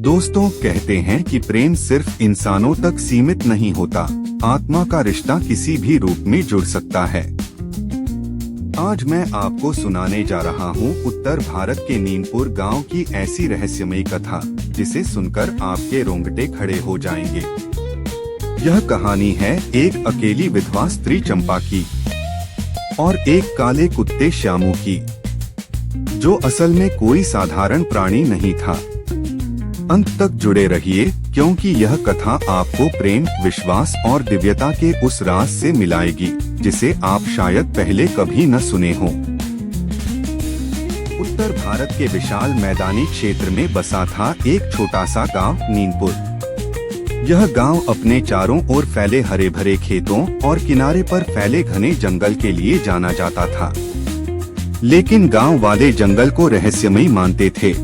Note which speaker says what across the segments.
Speaker 1: दोस्तों, कहते हैं कि प्रेम सिर्फ इंसानों तक सीमित नहीं होता, आत्मा का रिश्ता किसी भी रूप में जुड़ सकता है। आज मैं आपको सुनाने जा रहा हूँ उत्तर भारत के नीमपुर गांव की ऐसी रहस्यमयी कथा, जिसे सुनकर आपके रोंगटे खड़े हो जाएंगे। यह कहानी है एक अकेली विधवा स्त्री चंपा की और एक काले कुत्ते श्यामू की, जो असल में कोई साधारण प्राणी नहीं था। अंत तक जुड़े रहिए, क्योंकि यह कथा आपको प्रेम, विश्वास और दिव्यता के उस राज से मिलाएगी जिसे आप शायद पहले कभी न सुने हो। उत्तर भारत के विशाल मैदानी क्षेत्र में बसा था एक छोटा सा गांव नीमपुर। यह गांव अपने चारों ओर फैले हरे भरे खेतों और किनारे पर फैले घने जंगल के लिए जाना जाता था। लेकिन गांव वाले जंगल को रहस्यमयी मानते थे।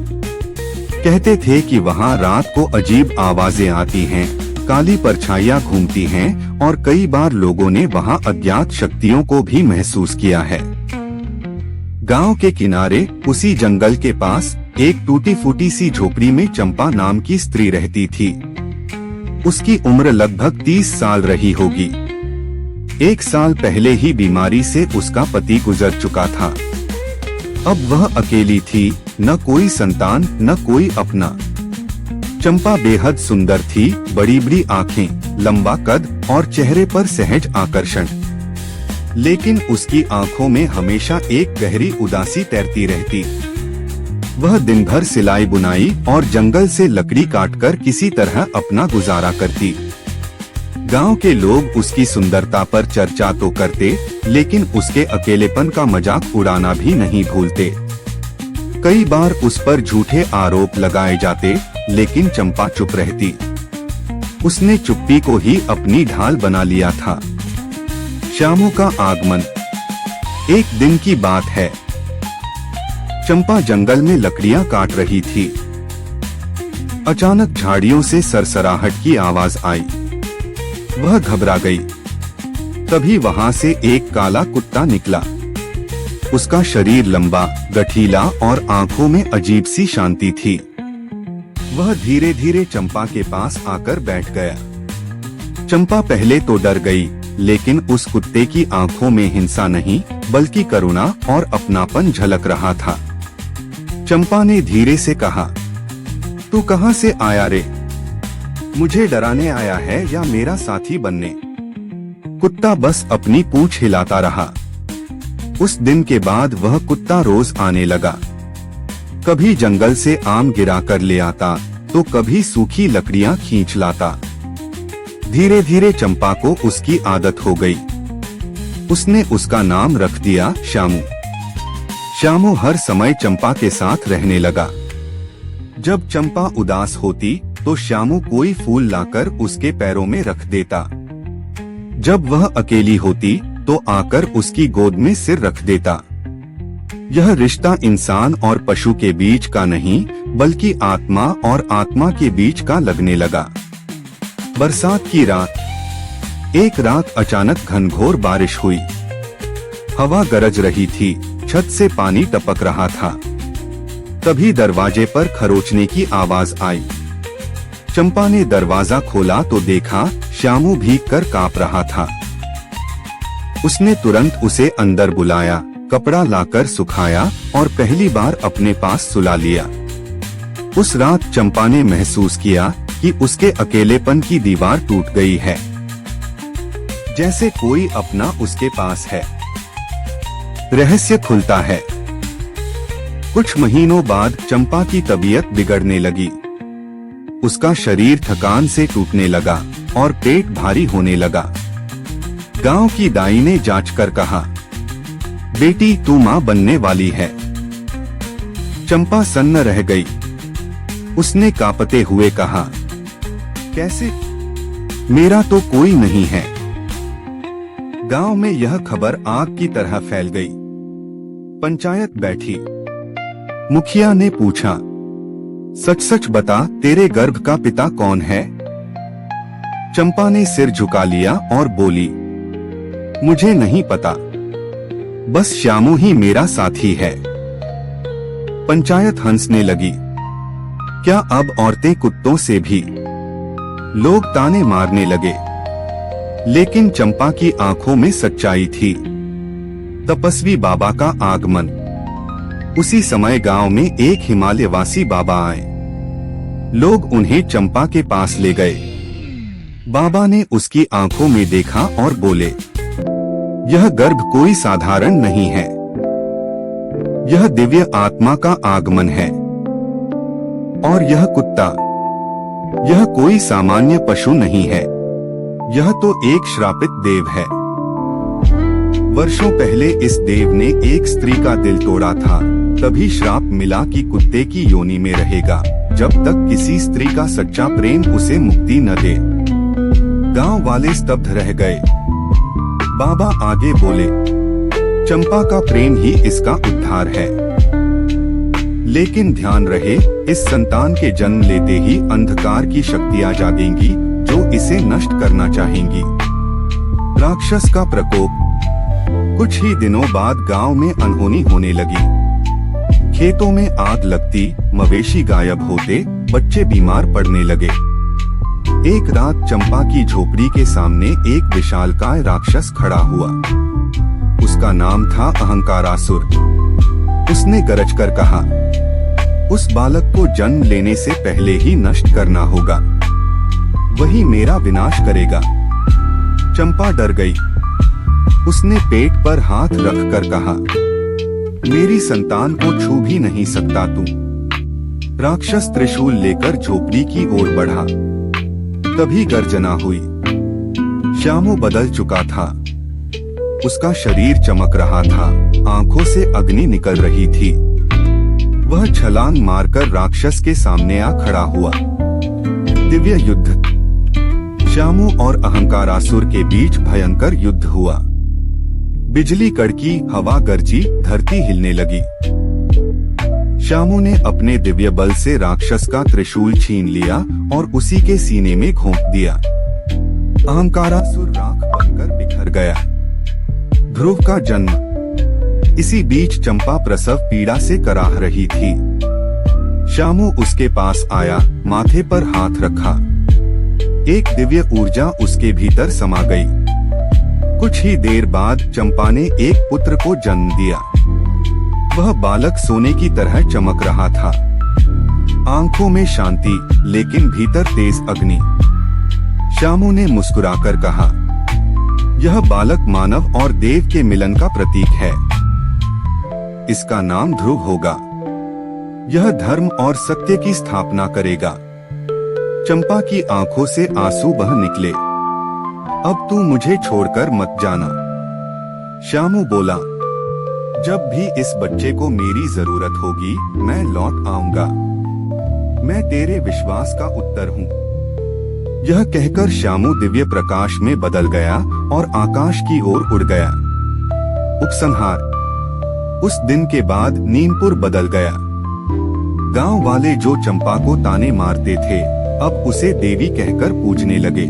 Speaker 1: कहते थे कि वहाँ रात को अजीब आवाजें आती हैं, काली परछाइयाँ घूमती हैं और कई बार लोगों ने वहाँ अज्ञात शक्तियों को भी महसूस किया है। गांव के किनारे उसी जंगल के पास एक टूटी फूटी सी झोपड़ी में चंपा नाम की स्त्री रहती थी। उसकी उम्र लगभग 30 साल रही होगी। 1 साल पहले ही बीमारी से उसका पति गुजर चुका था। अब वह अकेली थी, न कोई संतान न कोई अपना। चंपा बेहद सुंदर थी, बड़ी बड़ी आँखें, लंबा कद और चेहरे पर सहज आकर्षण। लेकिन उसकी आँखों में हमेशा एक गहरी उदासी तैरती रहती। वह दिन भर सिलाई बुनाई और जंगल से लकड़ी काटकर किसी तरह अपना गुजारा करती। गांव के लोग उसकी सुंदरता पर चर्चा तो करते, लेकिन उसके अकेलेपन का मजाक उड़ाना भी नहीं भूलते। कई बार उस पर झूठे आरोप लगाए जाते, लेकिन चंपा चुप रहती। उसने चुप्पी को ही अपनी ढाल बना लिया था। श्यामू का आगमन। एक दिन की बात है। चंपा जंगल में लकड़ियां काट रही थी। अचानक झाड़ियों से सरसराहट की आवाज आई। वह घबरा गई। तभी वहां से एक काला कुत्ता निकला। उसका शरीर लंबा, गठीला और आंखों में अजीब सी शांति थी। वह धीरे धीरे चंपा के पास आकर बैठ गया। चंपा पहले तो डर गई, लेकिन उस कुत्ते की आंखों में हिंसा नहीं, बल्कि करुणा और अपनापन झलक रहा था। चंपा ने धीरे से कहा, तू कहां से आया रे? मुझे डराने आया है या मेरा साथी बनने? कुत्ता बस अपनी पूंछ हिलाता रहा। उस दिन के बाद वह कुत्ता रोज आने लगा। कभी जंगल से आम गिरा कर ले आता, तो कभी सूखी लकड़ियां खींच लाता। धीरे धीरे चंपा को उसकी आदत हो गई। उसने उसका नाम रख दिया श्यामू। श्यामू हर समय चंपा के साथ रहने लगा। जब चंपा उदास होती, तो श्यामू कोई फूल लाकर उसके पैरों में रख देता। जब वह अकेली होती, तो आकर उसकी गोद में सिर रख देता। यह रिश्ता इंसान और पशु के बीच का नहीं, बल्कि आत्मा और आत्मा के बीच का लगने लगा। बरसात की रात। एक रात अचानक घनघोर बारिश हुई। हवा गरज रही थी, छत से पानी टपक रहा था। तभी दरवाजे पर खरोचने की आवाज आई। चंपा ने दरवाजा खोला तो देखा श्यामू भीग कर कांप रहा था। उसने तुरंत उसे अंदर बुलाया, कपड़ा लाकर सुखाया और पहली बार अपने पास सुला लिया। उस रात चंपा ने महसूस किया कि उसके अकेलेपन की दीवार टूट गई है, जैसे कोई अपना उसके पास है। रहस्य खुलता है। कुछ महीनों बाद चंपा की तबीयत बिगड़ने लगी। उसका शरीर थकान से टूटने लगा और पेट भारी होने लगा। गांव की दाई ने जांच कर कहा, बेटी तू मां बनने वाली है। चंपा सन्न रह गई। उसने कांपते हुए कहा, कैसे? मेरा तो कोई नहीं है। गांव में यह खबर आग की तरह फैल गई। पंचायत बैठी। मुखिया ने पूछा, सच सच बता, तेरे गर्भ का पिता कौन है? चंपा ने सिर झुका लिया और बोली, मुझे नहीं पता, बस श्यामू ही मेरा साथी है। पंचायत हंसने लगी। क्या अब औरतें कुत्तों से भी? लोग ताने मारने लगे, लेकिन चंपा की आंखों में सच्चाई थी। तपस्वी बाबा का आगमन। उसी समय गांव में एक हिमालयवासी बाबा आए। लोग उन्हें चंपा के पास ले गए। बाबा ने उसकी आंखों में देखा और बोले, यह गर्भ कोई साधारण नहीं है, यह दिव्य आत्मा का आगमन है। और यह कुत्ता, यह कोई सामान्य पशु नहीं है, यह तो एक श्रापित देव है। वर्षों पहले इस देव ने एक स्त्री का दिल तोड़ा था, तभी श्राप मिला कि कुत्ते की योनि में रहेगा जब तक किसी स्त्री का सच्चा प्रेम उसे मुक्ति न दे। गांव वाले स्तब्ध रह गए। बाबा आगे बोले, चंपा का प्रेम ही इसका उद्धार है। लेकिन ध्यान रहे, इस संतान के जन्म लेते ही अंधकार की शक्तियां जागेंगी जो इसे नष्ट करना चाहेंगी। राक्षस का प्रकोप। कुछ ही दिनों बाद गांव में अनहोनी होने लगी। खेतों में आग लगती, मवेशी गायब होते, बच्चे बीमार पड़ने लगे। एक रात चंपा की झोपड़ी के सामने एक विशालकाय राक्षस खड़ा हुआ। उसका नाम था अहंकारासुर। उसने गरज कर कहा, उस बालक को जन्म लेने से पहले ही नष्ट करना होगा, वही मेरा विनाश करेगा। चंपा डर गई। उसने पेट पर हाथ रखकर कहा, मेरी संतान को छू भी नहीं सकता तू। राक्षस त्रिशूल लेकर झोपड़ी की ओर बढ़ा। तभी गर्जना हुई। श्यामू बदल चुका था। उसका शरीर चमक रहा था, आंखों से अग्नि निकल रही थी। वह छलांग मारकर राक्षस के सामने आ खड़ा हुआ। दिव्य युद्ध। श्यामू और अहंकारासुर के बीच भयंकर युद्ध हुआ। बिजली कड़की, हवा गरजी, धरती हिलने लगी। श्यामू ने अपने दिव्य बल से राक्षस का त्रिशूल छीन लिया और उसी के सीने में घोंप दिया। अहंकारासुर राख बनकर बिखर गया। ध्रुव का जन्म। इसी बीच चंपा प्रसव पीड़ा से कराह रही थी। श्यामू उसके पास आया, माथे पर हाथ रखा। एक दिव्य ऊर्जा उसके भीतर समा गई। कुछ ही देर बाद चंपा ने एक पुत्र को जन्म दिया। वह बालक सोने की तरह चमक रहा था। आंखों में शांति, लेकिन भीतर तेज अग्नि। श्यामू ने मुस्कुराकर कहा, यह बालक मानव और देव के मिलन का प्रतीक है। इसका नाम ध्रुव होगा। यह धर्म और सत्य की स्थापना करेगा। चंपा की आंखों से आंसू बह निकले। अब तू मुझे छोड़कर मत जाना। श्यामू बोला, जब भी इस बच्चे को मेरी जरूरत होगी मैं लौट आऊंगा। मैं तेरे विश्वास का उत्तर हूँ। यह कहकर श्यामू दिव्य प्रकाश में बदल गया और आकाश की ओर उड़ गया। उपसंहार। उस दिन के बाद नीमपुर बदल गया। गांव वाले जो चंपा को ताने मारते थे, अब उसे देवी कहकर पूजने लगे।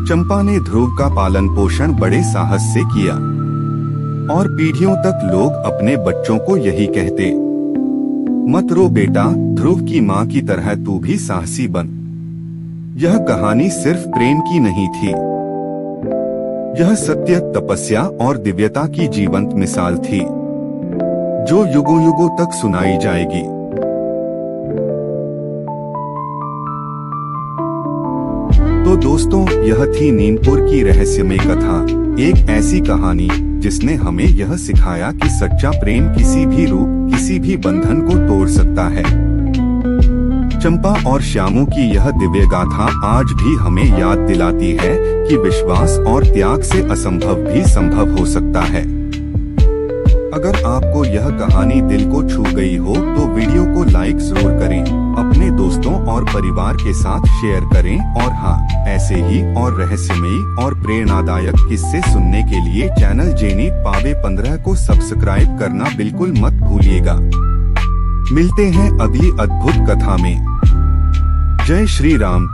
Speaker 1: चंपा ने ध्रुव का पालन पोषण बड़े साहस से किया और पीढ़ियों तक लोग अपने बच्चों को यही कहते, मत रो बेटा, ध्रुव की माँ की तरह तू भी साहसी बन। यह कहानी सिर्फ प्रेम की नहीं थी। यह सत्य, तपस्या और दिव्यता की जीवंत मिसाल थी, जो युगों युगों तक सुनाई जाएगी। तो दोस्तों, यह थी नीमपुर की रहस्यमय कथा। एक ऐसी कहानी जिसने हमें यह सिखाया कि सच्चा प्रेम किसी भी रूप, किसी भी बंधन को तोड़ सकता है। चंपा और श्यामू की यह दिव्य गाथा आज भी हमें याद दिलाती है कि विश्वास और त्याग से असंभव भी संभव हो सकता है। अगर आपको यह कहानी दिल को छू गई हो तो वीडियो को लाइक जरूर करें, अपने दोस्तों और परिवार के साथ शेयर करें और हाँ, ऐसे ही और रहस्यमयी और प्रेरणादायक किस्से सुनने के लिए चैनल जेनीत पावे 15 को सब्सक्राइब करना बिल्कुल मत भूलिएगा। मिलते हैं अगली अद्भुत कथा में। जय श्री राम।